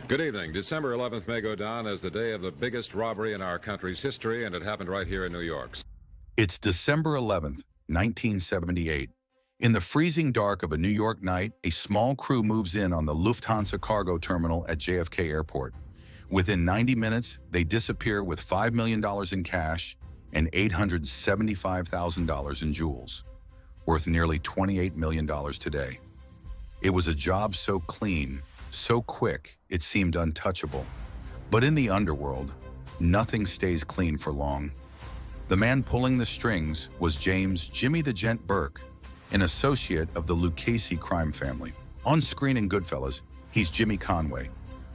Good evening. December 11th may go down as the day of the biggest robbery in our country's history, and it happened right here in New York. It's December 11th, 1978. In the freezing dark of a New York night, a small crew moves in on the Lufthansa cargo terminal at JFK Airport. Within 90 minutes, they disappear with $5 million in cash and $875,000 in jewels, worth nearly $28 million today. It was a job so clean, so quick, it seemed untouchable. But in the underworld, nothing stays clean for long. The man pulling the strings was James "Jimmy the Gent" Burke, an associate of the Lucchese crime family. On screen in Goodfellas, he's Jimmy Conway,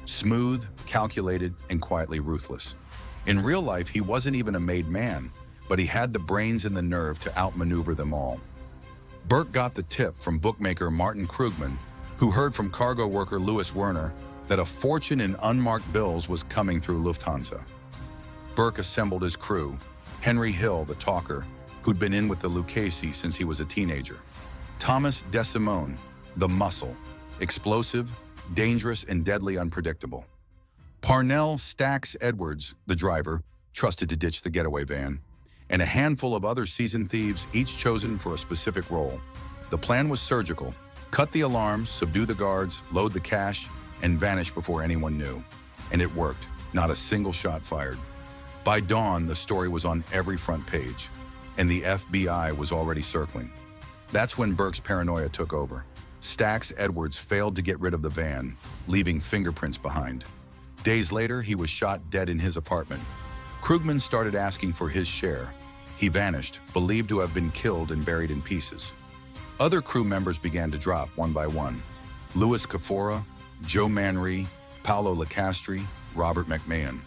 smooth, calculated, and quietly ruthless. In real life, he wasn't even a made man, but he had the brains and the nerve to outmaneuver them all. Burke got the tip from bookmaker Martin Krugman, who heard from cargo worker Louis Werner that a fortune in unmarked bills was coming through Lufthansa. Burke assembled his crew: Henry Hill, the talker, who'd been in with the Lucchese since he was a teenager; Thomas DeSimone, the muscle, explosive, dangerous, and deadly unpredictable; Parnell "Stacks" Edwards, the driver, trusted to ditch the getaway van; and a handful of other seasoned thieves, each chosen for a specific role. The plan was surgical: cut the alarms, subdue the guards, load the cash, and vanish before anyone knew. And it worked. Not a single shot fired. By dawn, the story was on every front page, and the FBI was already circling. That's when Burke's paranoia took over. Stacks Edwards failed to get rid of the van, leaving fingerprints behind. Days later, he was shot dead in his apartment. Krugman started asking for his share. He vanished, believed to have been killed and buried in pieces. Other crew members began to drop one by one: Louis Cafora, Joe Manry, Paolo Lacastri, Robert McMahon.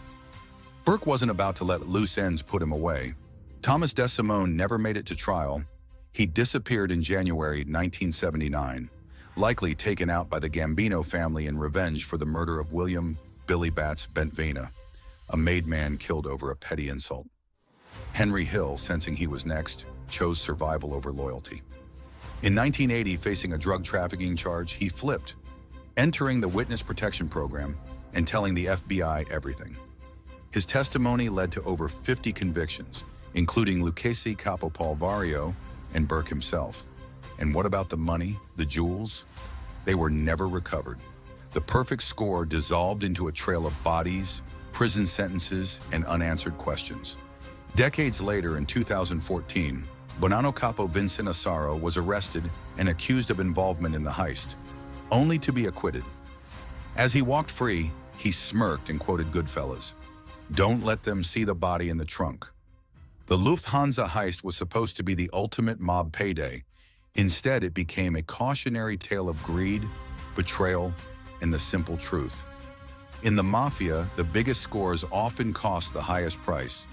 Burke wasn't about to let loose ends put him away. Thomas DeSimone never made it to trial. He disappeared in January 1979, likely taken out by the Gambino family in revenge for the murder of William "Billy Bats" Bentvena, a made man killed over a petty insult. Henry Hill, sensing he was next, chose survival over loyalty. In 1980, facing a drug trafficking charge, he flipped, entering the witness protection program and telling the FBI everything. His testimony led to over 50 convictions, including Lucchese capo Paul Vario and Burke himself. And what about the money, the jewels? They were never recovered. The perfect score dissolved into a trail of bodies, prison sentences, and unanswered questions. Decades later, in 2014, Bonanno capo Vincent Asaro was arrested and accused of involvement in the heist, only to be acquitted. As he walked free, he smirked and quoted Goodfellas: "Don't let them see the body in the trunk." The Lufthansa heist was supposed to be the ultimate mob payday. Instead, it became a cautionary tale of greed, betrayal, and the simple truth. In the Mafia, the biggest scores often cost the highest price.